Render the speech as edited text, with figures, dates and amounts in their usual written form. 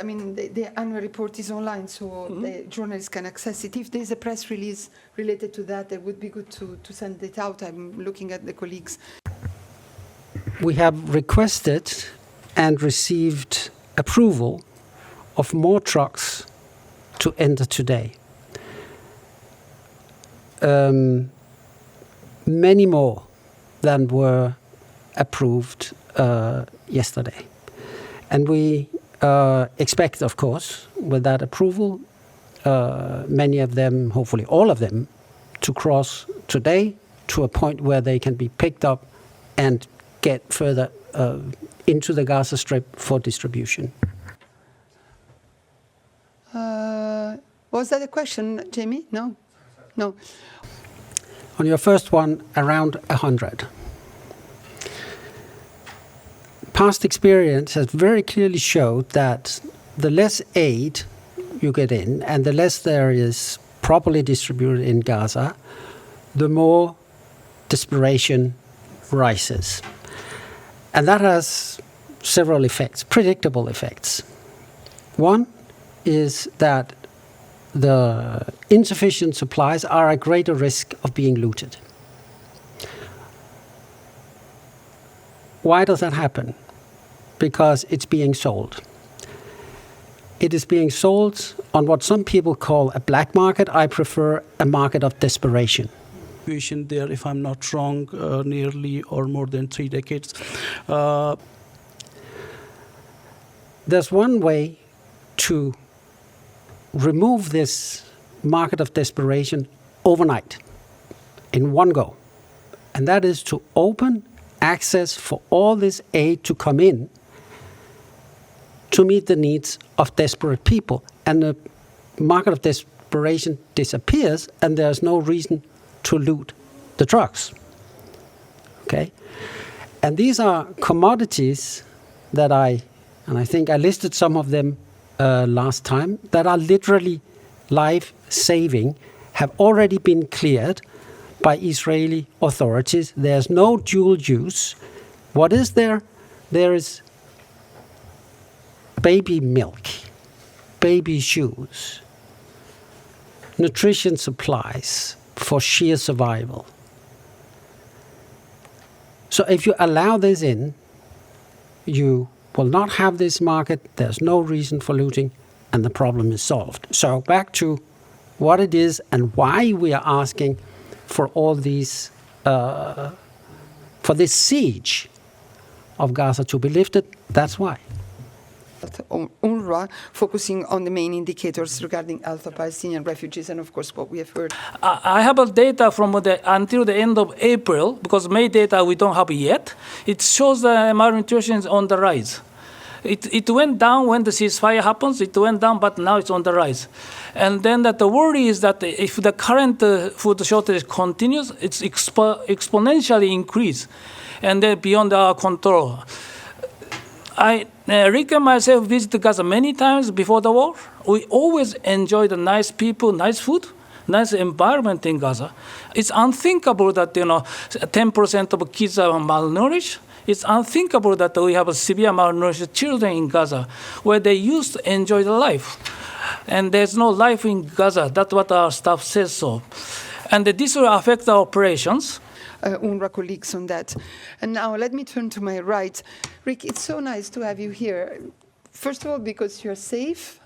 I mean, the annual report is online, so the journalists can access it. If there's a press release related to that, it would be good to send it out. I'm looking at the colleagues. We have requested and received approval of more trucks to enter today. Many more than were approved yesterday. And we expect, of course, with that approval, many of them, hopefully all of them, to cross today to a point where they can be picked up and get further into the Gaza Strip for distribution. Was that a question, Jamie? No? No. On your first one, around 100. Past experience has very clearly showed that the less aid you get in and the less there is properly distributed in Gaza, the more desperation rises. And that has several effects, predictable effects. One is that the insufficient supplies are at greater risk of being looted. Why does that happen? Because it's being sold. It is being sold on what some people call a black market. I prefer a market of desperation. There, if I'm not wrong, nearly or more than 3 decades. There's one way to remove this market of desperation overnight, in one go. And that is to open access for all this aid to come in to meet the needs of desperate people. And the market of desperation disappears, and there's no reason to loot the trucks. Okay? And these are commodities that I think I listed some of them last time, that are literally life-saving, have already been cleared by Israeli authorities. There's no dual use. What is there? There is baby milk, baby shoes, nutrition supplies for sheer survival. So if you allow this in, you will not have this market, there's no reason for looting, and the problem is solved. So back to what it is and why we are asking for all these, for this siege of Gaza to be lifted. That's why. UNRWA focusing on the main indicators regarding health of Palestinian refugees and, of course, what we have heard. I have a data from until the end of April, because May data we don't have yet. It shows the malnutrition is on the rise. It went down when the ceasefire happens. It went down, but now it's on the rise. And then the worry is that if the current food shortage continues, it's exponentially increase, and then beyond our control. Rick and myself visited Gaza many times before the war. We always enjoyed the nice people, nice food, nice environment in Gaza. It's unthinkable that 10% of kids are malnourished. It's unthinkable that we have severe malnourished children in Gaza, where they used to enjoy the life. And there's no life in Gaza. That's what our staff says so. And this will affect our operations. UNRWA colleagues on that. And now let me turn to my right. Rick, it's so nice to have you here. First of all, because you're safe,